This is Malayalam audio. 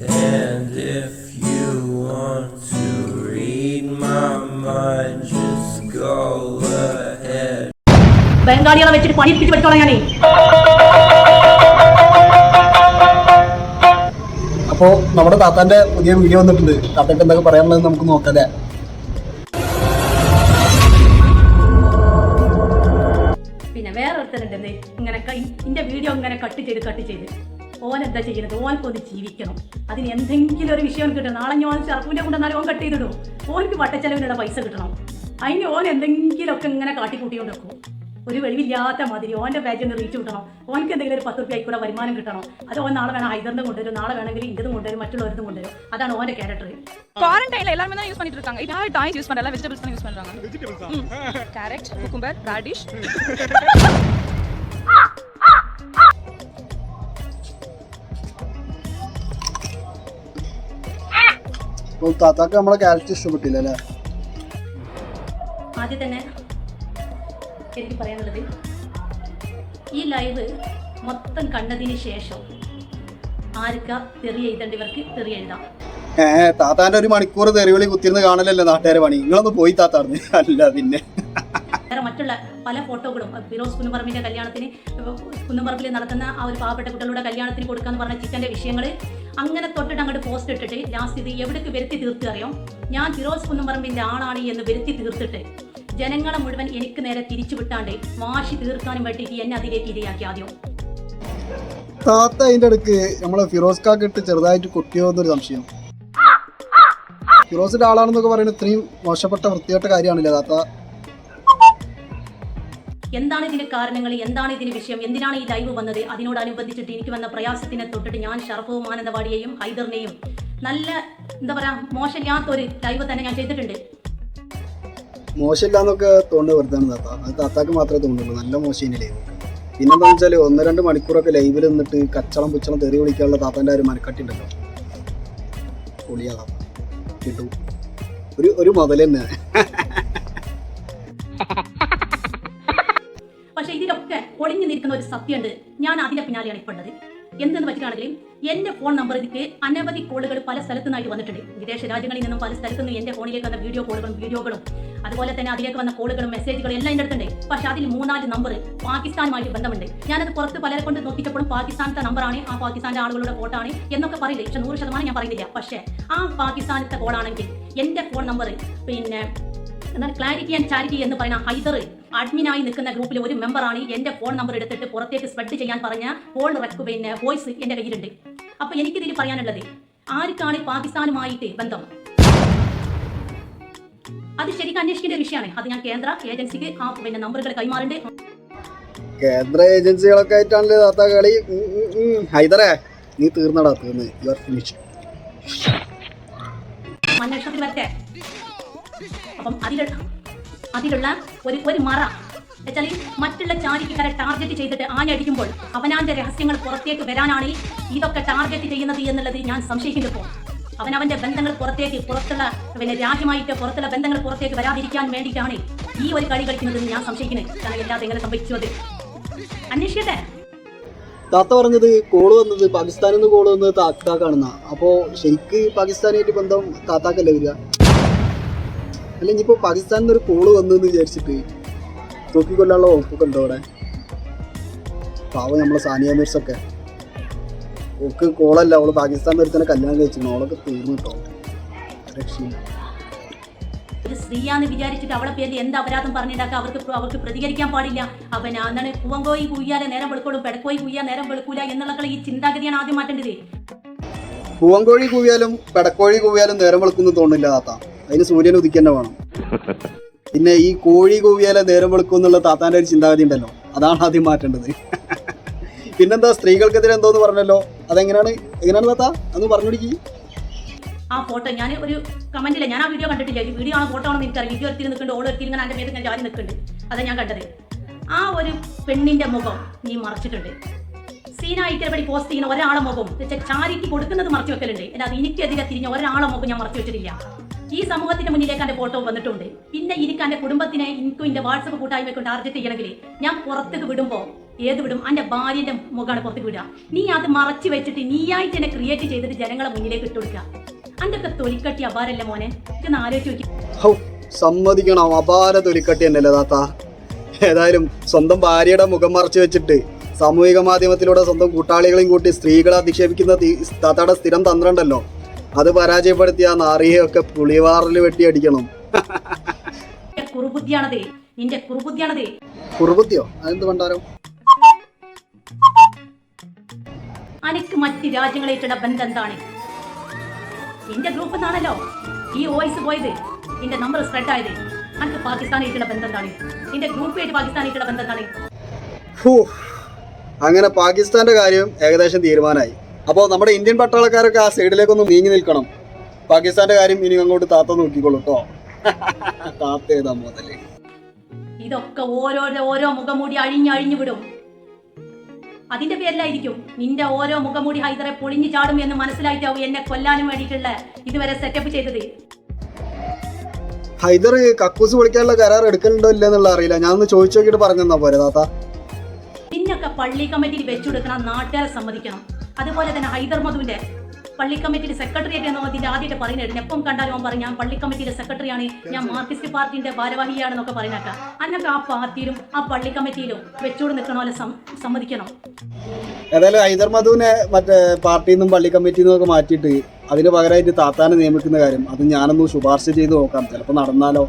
And if you want to read my mind, just go ahead. ബംഗാളികളെ വെച്ചിട്ട് പണിപ്പിച്ച് വെച്ചോളാം ഞാനേ. അപ്പോൾ നമ്മുടെ താത്താന്റെ പുതിയ വീഡിയോ വന്നിട്ടുണ്ട്. താത്താക്ക് എന്തൊക്കെ പറയാനുള്ളത് നമുക്ക് നോക്കാം. പിന്നെ വേറെ ഒരുത്തരുണ്ട് ഇങ്ങനെ ഇന്റെ വീഡിയോ ഇങ്ങനെ കട്ട് ചെയ്ത് ഓൻ എന്താ ചെയ്യുന്നത്? ഓനക്കൊന്ന് ജീവിക്കണം, അതിന് എന്തെങ്കിലും ഒരു വിഷയം കിട്ടണം. നാളെ ഞാൻ ചെറുപ്പിന്റെ കൊണ്ടുവന്നാലും ഓൻ കട്ട് ചെയ്തിടും. ഓനക്ക് വട്ടച്ചെലവിനുള്ള പൈസ കിട്ടണം. അതിന് ഓൻ എന്തെങ്കിലുമൊക്കെ ഇങ്ങനെ കാട്ടിക്കൂട്ടിക്കൊണ്ട് വെക്കും. ഒരു വെളിവില്ലാത്ത മാതിരി ഓൻ്റെ പേജിൽ നിന്ന് റീച്ച് കിട്ടണം. ഓനക്ക് എന്തെങ്കിലും ഒരു 10 രൂപ കൂടെ വരുമാനം കിട്ടണം. അത് ഓൻ നാളെ വേണം ഹൈദറിനെ കൊണ്ടുവരും, നാളെ വേണമെങ്കിൽ ഇതും കൊണ്ടുവരും, മറ്റുള്ളവരും കൊണ്ടുവരും. അതാണ് ഓൻ്റെ ക്യാരക്ടർ. குவாரண்டைன்ல எல்லாரும் தான் யூஸ் பண்ணிட்டு இருக்காங்க. இதா டாய்ஸ் யூஸ் பண்ணல, வெஜிடபிள்ஸ் தான் யூஸ் பண்றாங்க. Carrot, cucumber, radish. താത്താക്ക് നമ്മളെ ക്യാരക്ടർ ഇഷ്ടപ്പെട്ടില്ല അല്ലേ? ആദ്യം തന്നെ എനിക്ക് പറയാനുള്ളത്, ഈ ലൈവ് മൊത്തം കണ്ടതിന് ശേഷം ആർക്കാ തെറി എഴുതേണ്ടവർക്ക് തെറി എഴുതാം. താത്താന്റെ 1 മണിക്കൂർ തെറിവിളി കുത്തിരുന്ന് കാണലല്ലേ നാട്ടുകാരെ പണി. നിങ്ങളൊന്ന് പോയി താത്താർന്ന് അല്ല. പിന്നെ വേറെ മറ്റുള്ള പല ഫോട്ടോകളും ഫിറോസ് കുന്നുപറമ്പിന്റെ കല്യാണത്തിന്, കുന്നുപറമ്പിൽ നടത്തുന്ന ആ ഒരു പാവപ്പെട്ട കുട്ടികളുടെ കല്യാണത്തിന് കൊടുക്കാന്ന് പറഞ്ഞ ചിക്കന്റെ വിഷയങ്ങൾ അങ്ങനെ തൊട്ടിട്ട് അങ്ങോട്ട് പോസ്റ്റ് ഇട്ടിട്ട് ലാസ്റ്റ് ഇത് എവിടേക്ക് വരുത്തി തീർത്ത് അറിയാം? ഞാൻ ഫിറോസ് കുന്നുപറമ്പിന്റെ ആളാണ് എന്ന് വരുത്തി തീർത്തിട്ട് ജനങ്ങളെ മുഴുവൻ എനിക്ക് നേരെ തിരിച്ചു വിട്ടാണ്ട് വാശി തീർക്കാനും വേണ്ടിയിട്ട് എന്നെ അതിലേക്ക് ഇരയാക്കി. ആദ്യം താത്ത അതിന്റെ അടുക്ക് നമ്മളെ ഫിറോസ് കാക്ക് ഇട്ട് ചെറുതായിട്ട് കുട്ടിയോ എന്നൊരു സംശയം. ഫിറോസിന്റെ ആളാണെന്നൊക്കെ പറയുന്നത് ഇത്രയും മോശപ്പെട്ട വൃത്തിയായിട്ട കാര്യമാണല്ലേ താത്ത? എന്താണ് ഇതിന് കാരണങ്ങൾ, എന്താണ് ഇതിന് വിഷയം, എന്തിനാണ് ഈ ലൈവ് വന്നത്? അതിനോടനുബന്ധിച്ചിട്ട് എനിക്ക് വന്ന പ്രയാസത്തിനെ തൊട്ടിട്ട് ഞാൻ ഷറഫും മാനന്തവാടിയെയും ഹൈദറിനെയും നല്ല എന്താ പറയാ മോശമില്ലാത്തൊരു ലൈവ് തന്നെ ഞാൻ ചെയ്തിട്ടുണ്ട്. മോശമില്ലാന്നൊക്കെ തോന്നുന്നത് വെറുതാണ് താത്ത. അത് താത്താക്ക് മാത്രമേ തോന്നുള്ളൂ. നല്ല മോശം ലൈവ്. പിന്നെന്താണെന്ന് വെച്ചാൽ 1-2 മണിക്കൂറൊക്കെ ലൈവിൽ നിന്നിട്ട് കച്ചളം പുച്ചളം തെറി വിളിക്കാനുള്ള താത്താൻ്റെ ഒരു മനക്കട്ടി ഉണ്ടല്ലോ. പൊളിയാ താത്ത കിട്ടു. ഒരു മുതൽ തന്നെ. പക്ഷെ ഇതിലൊക്കെ ഒളിഞ്ഞു നിൽക്കുന്ന ഒരു സത്യമുണ്ട്. ഞാൻ അതിന്റെ പിന്നാലെയാണ് ഇപ്പോഴത്. എന്തെന്ന് പറ്റുകയാണെങ്കിലും എന്റെ ഫോൺ നമ്പറിലേക്ക് അനവധി കോളുകൾ പല സ്ഥലത്തുനിന്നായിട്ട് വന്നിട്ടുണ്ട്. വിദേശ രാജ്യങ്ങളിൽ നിന്നും പല സ്ഥലത്തുനിന്നും എന്റെ ഫോണിലേക്ക് വന്ന വീഡിയോകളും അതുപോലെ തന്നെ അതിലേക്ക് വന്ന കോളുകളും മെസ്സേജുകളും എല്ലാം എൻ്റെ അടുത്തുണ്ട്. പക്ഷെ അതിൽ 3-4 നമ്പർ പാകിസ്ഥാനുമായിട്ട് ബന്ധമുണ്ട്. ഞാനത് പുറത്ത് പലരെ കൊണ്ട് നോക്കിയപ്പോഴും പാകിസ്ഥാനത്തെ നമ്പറാണ്, ആ പാകിസ്ഥാന്റെ ആളുകളുടെ ഫോട്ടാണ് എന്നൊക്കെ പറയില്ല. പക്ഷെ 100% ഞാൻ പറയുന്നില്ല. പക്ഷേ ആ പാകിസ്ഥാനത്തെ കോളാണെങ്കിൽ എൻ്റെ ഫോൺ നമ്പർ പിന്നെ എന്നാൽ ക്ലാരിറ്റി ആൻഡ് ചാരിറ്റി എന്ന് പറയുന്ന ഹൈദർ അഡ്മിനായി നിൽക്കുന്ന ഗ്രൂപ്പിൽ ഒരു മെമ്പറാണ് എൻ്റെ ഫോൺ നമ്പർ എടുത്തിട്ട് പുറത്തേക്ക് സ്പ്രെഡ് ചെയ്യാൻ പറഞ്ഞ കോൾ പിന്നെ വോയിസ് എൻ്റെ കയ്യിലുണ്ട്. അപ്പൊ എനിക്കിതിൽ പറയാനുള്ളത്, ആർക്കാണ് പാകിസ്ഥാനുമായിട്ട് ബന്ധം? അത് ശരിക്കും അന്വേഷിക്കേണ്ട ഒരു വിഷയമാണ്. അത് ഞാൻ കേന്ദ്ര ഏജൻസിക്ക് ആ പിന്നെ നമ്പറുകൾ കൈമാറുന്നുണ്ട്. കേന്ദ്ര ഏജൻസികളൊക്കെ ആയിട്ടാണല്ലേ താത്ത കളി. ഹൈദറേ നീ തീർന്നടാ, തീർന്ന്. You are finish. അന്വേഷണത്തിൽ വരട്ടെ. അപ്പം അതിലുള്ള ഒരു മറ വെച്ചാൽ മറ്റുള്ള ചാരിറ്റിക്കാരെ ടാർഗറ്റ് ചെയ്തിട്ട് ആഞ്ഞടിക്കുമ്പോൾ അവനാന്റെ രഹസ്യങ്ങൾ പുറത്തേക്ക് വരാനാണ് ഇതൊക്കെ ടാർഗറ്റ് ചെയ്യുന്നത് എന്നുള്ളത് ഞാൻ സംശയിക്കുമ്പോൾ അവനവന്റെ ബന്ധങ്ങൾ പുറത്തുള്ള പിന്നെ രാജ്യമായിട്ട് പുറത്തുള്ള ബന്ധങ്ങൾ പുറത്തേക്ക് വരാതിരിക്കാൻ വേണ്ടിയിട്ടാണ് ഈ ഒരു കളി കളിക്കുന്നത് ഞാൻ സംശയിക്കുന്നത്. കാരണം എല്ലാതെ എങ്ങനെ സംഭവിച്ചത് അന്വേഷിക്കട്ടെ. താത്ത പറഞ്ഞത് കോള് വന്നത് പാകിസ്ഥാനിൽ നിന്ന് കോള് വന്നത് താത്താക്കാണെന്നാ. അപ്പോൾ ശരിക്ക് പാകിസ്ഥാനായിട്ട് ബന്ധം താത്താക്കല്ലേ വരിക? അല്ല ഇനിയിപ്പോൾ പാകിസ്ഥാനിൽ നിന്നൊരു കോള് വന്നെന്ന് വിചാരിച്ചിട്ട് തൂക്കിക്കൊല്ലാനുള്ള വകുപ്പൊക്കെ ഉണ്ടോ അവിടെ? പാവം നമ്മളെ സാനിയ മിർസൊക്കെ ഓക്ക് കോളല്ല, അവള് പാകിസ്ഥാനിൽ ഒരു തന്നെ കല്യാണം കഴിച്ചിരുന്നു. അവളൊക്കെ തീർന്നു കേട്ടോ, രക്ഷയില്ല. ഒരു സ്ത്രീയാന്ന് വിചാരിച്ചിട്ട് അവളെ പേരിൽ എന്ത് അപരാധം പറഞ്ഞിട്ടാക്കുക അവർക്ക് പ്രതികരിക്കാൻ പാടില്ല. അവൻ എന്താണ് പൂവങ്കോയി കൂയ്യാലെ നേരം വെളുക്കോളും, പെടക്കോയി കൂയ്യാ നേരം വെളുക്കൂല എന്നുള്ള ഈ ചിന്താഗതിയാണ് ആദ്യം മാറ്റേണ്ടത്. പൂവങ്കോഴി കൂവിയാലും പെടക്കോഴി കൂവിയാലും നേരം വെളുക്കുന്നു തോന്നില്ല താത്ത. അതിന് സൂര്യൻ ഉദിക്കന്നെ വേണം. പിന്നെ ഈ കോഴി കൂവിയാലെ നേരം വെളുക്കും എന്നുള്ള താത്താൻ്റെ ഒരു ചിന്താഗതി ഉണ്ടല്ലോ, അതാണ് ആദ്യം മാറ്റേണ്ടത്. പിന്നെന്താ സ്ത്രീകൾക്കെതിരെ എന്തോന്ന് പറഞ്ഞല്ലോ, എങ്ങനെയാണ് താത്ത അന്ന് പറഞ്ഞുപിടിക്കി. ആ ഫോട്ടോ ഞാൻ ഒരു കമന്റില്ല, ഞാൻ ആ വീഡിയോ കണ്ടിട്ടില്ല. ഈ വീഡിയോ ആണോ ഫോട്ടോ ആണോ എനിക്കറിയാം. വീഡിയോ എടുത്തിട്ട് നിൽക്കുന്നുണ്ട്, ഓൾ എടുത്തിട്ട് ഇങ്ങനെ എൻ്റെ മേത്ത് ഞാൻ ജാതി നിൽക്കുന്നുണ്ട്. അതാണ് ഞാൻ കണ്ടത്. ആ ഒരു പെണ്ണിന്റെ മുഖം നീ മറച്ചിട്ടുണ്ട്. സീനായിട്ട് പോസ്റ്റ് ചെയ്യുന്ന ഒരാളെ മുഖം ചാരിറ്റി കൊടുക്കുന്നത് മറച്ചു വെക്കലുണ്ട്. അല്ലാതെ എനിക്കെതിരെ തിരിഞ്ഞ ഒരാളെ മുഖം ഞാൻ മറച്ചു വെച്ചിട്ടില്ല. ഈ സമൂഹത്തിന്റെ മുന്നിലേക്ക് എൻ്റെ ഫോട്ടോ വന്നിട്ടുണ്ട്. പിന്നെ എനിക്ക് എൻ്റെ കുടുംബത്തിനെ എനിക്കും എൻ്റെ വാട്സപ്പ് കൂട്ടായ്മയ്ക്കും ടാർഗറ്റ് ചെയ്യണമെങ്കിൽ ഞാൻ പുറത്തേക്ക് വിടുമ്പോൾ ഏത് വിടും അന്റെ ഭാര്യന്റെ മുഖമാണ് പുറത്ത് വിടുക. നീ അത് മറച്ചു വെച്ചിട്ട് നീയായിട്ട് എന്നെ ക്രിയേറ്റ് ചെയ്തിട്ട് ജനങ്ങളെ മുന്നിലേക്ക് ഇട്ട് കൊടുക്കുക. അന്റെ ഒക്കെ തൊലിക്കട്ടി അപാരല്ലേ മോനെ, ഇതൊന്ന് ആലോചിച്ച് നോക്കി. സമ്മതിക്കണം, അപാര തൊലിക്കട്ടി തന്നെയല്ലേ താത്ത. ഏതായാലും സ്വന്തം ഭാര്യയുടെ മുഖം മറച്ചു വെച്ചിട്ട് സാമൂഹിക മാധ്യമത്തിലൂടെ സ്വന്തം കൂട്ടാളികളെയും കൂട്ടി സ്ത്രീകളെ അധിക്ഷേപിക്കുന്ന താത്തയുടെ സ്ഥിരം തന്ത്രമുണ്ടല്ലോ, അത് പരാജയപ്പെടുത്തിയ ആ നാറിയൊക്കെ പുളിവാറിൽ വെട്ടി അടിക്കണം. കുറുബുദ്ധിയാണതേ, നിന്റെ കുറുബുദ്ധിയാണതേ. കുറുബുദ്ധിയോ? അതെന്ത് പണ്ടാരോ? അനക്ക് മറ്റ് രാജ്യങ്ങളായിട്ടുള്ള ബന്ധം എന്താണ്? നിന്റെ ഗ്രൂപ്പ് എന്നാണല്ലോ ഈ വോയിസ് പോയത്, നിന്റെ നമ്പർ സ്പ്രെഡ് ആയത്. അനക്ക് പാകിസ്ഥാനായിട്ടുള്ള ബന്ധം എന്താണ്? നിന്റെ ഗ്രൂപ്പായിട്ട് പാകിസ്ഥാനായിട്ടുള്ള ബന്ധം എന്താണ്? അങ്ങനെ പാകിസ്ഥാന്റെ കാര്യം ഏകദേശം തീരുമാനമായി. അപ്പോൾ നമ്മുടെ ഇന്ത്യൻ പട്ടാളക്കാരൊക്കെ ആ സൈഡിലേക്കൊന്ന് നീങ്ങി നിൽക്കണം. പാകിസ്ഥാന്റെ കാര്യം ഇനി അങ്ങോട്ട് താത്ത നോക്കിക്കോളൂ കേട്ടോ. താത്ത ഏതാ മുതലേ? ഇതൊക്കെ ഓരോ മുഖംമൂടി അഴിഞ്ഞു വിടും. അതിന്റെ പേരിലായിരിക്കും നിന്റെ ഓരോ മുഖംമൂടി ഹൈദറെ പൊളിഞ്ഞു ചാടും എന്ന് മനസ്സിലായിട്ടാവും എന്നെ കൊല്ലാനും വേണ്ടിയിട്ടുള്ള ഇതുവരെ സെറ്റപ്പ് ചെയ്തത്. ഹൈദർ കക്കൂസ് പൊളിക്കാനുള്ള കരാർ എടുക്കലുണ്ടോ ഇല്ലെന്നുള്ള അറിയില്ല. ഞാൻ ഒന്ന് ചോദിച്ചു നോക്കിയിട്ട് പറഞ്ഞെന്നാ പോരെ താത്ത. നിന്നൊക്കെ പള്ളി കമ്മിറ്റിയിൽ വെച്ചുകൊടുക്കണം, നാട്ടുകാരെ സമ്മതിക്കണം. അതുപോലെ തന്നെ ഹൈദർ മധുവിന്റെ പള്ളി കമ്മിറ്റിയുടെ സെക്രട്ടറിയേറ്റ് എന്നോ അതിന്റെ ആദ്യമായിട്ട് പറയുന്നത് എപ്പം കണ്ടാലും അവൻ പറയും ഞാൻ പള്ളി കമ്മിറ്റിയുടെ സെക്രട്ടറിയാണ്, ഞാൻ മാർക്സിസ്റ്റ് പാർട്ടിന്റെ ഭാരവാഹിയാണെന്നൊക്കെ പറയുന്നേക്കാം. അന്നൊക്കെ ആ പാർട്ടിയിലും ആ പള്ളി കമ്മിറ്റിയിലും വെച്ചുകൊണ്ട് നിൽക്കണ പോലെ സമ്മതിക്കണം. ഏതായാലും ഹൈദർ മധുവിനെ മറ്റേ പാർട്ടിയിൽ നിന്നും പള്ളി കമ്മിറ്റിയിൽ നിന്നും ഒക്കെ മാറ്റിയിട്ട് അതിന് പകരമായിട്ട് താത്താനെ നിയമിക്കുന്ന കാര്യം അത് ഞാനൊന്ന് ശുപാർശ ചെയ്ത് നോക്കാം, ചിലപ്പോൾ നടന്നാലോ.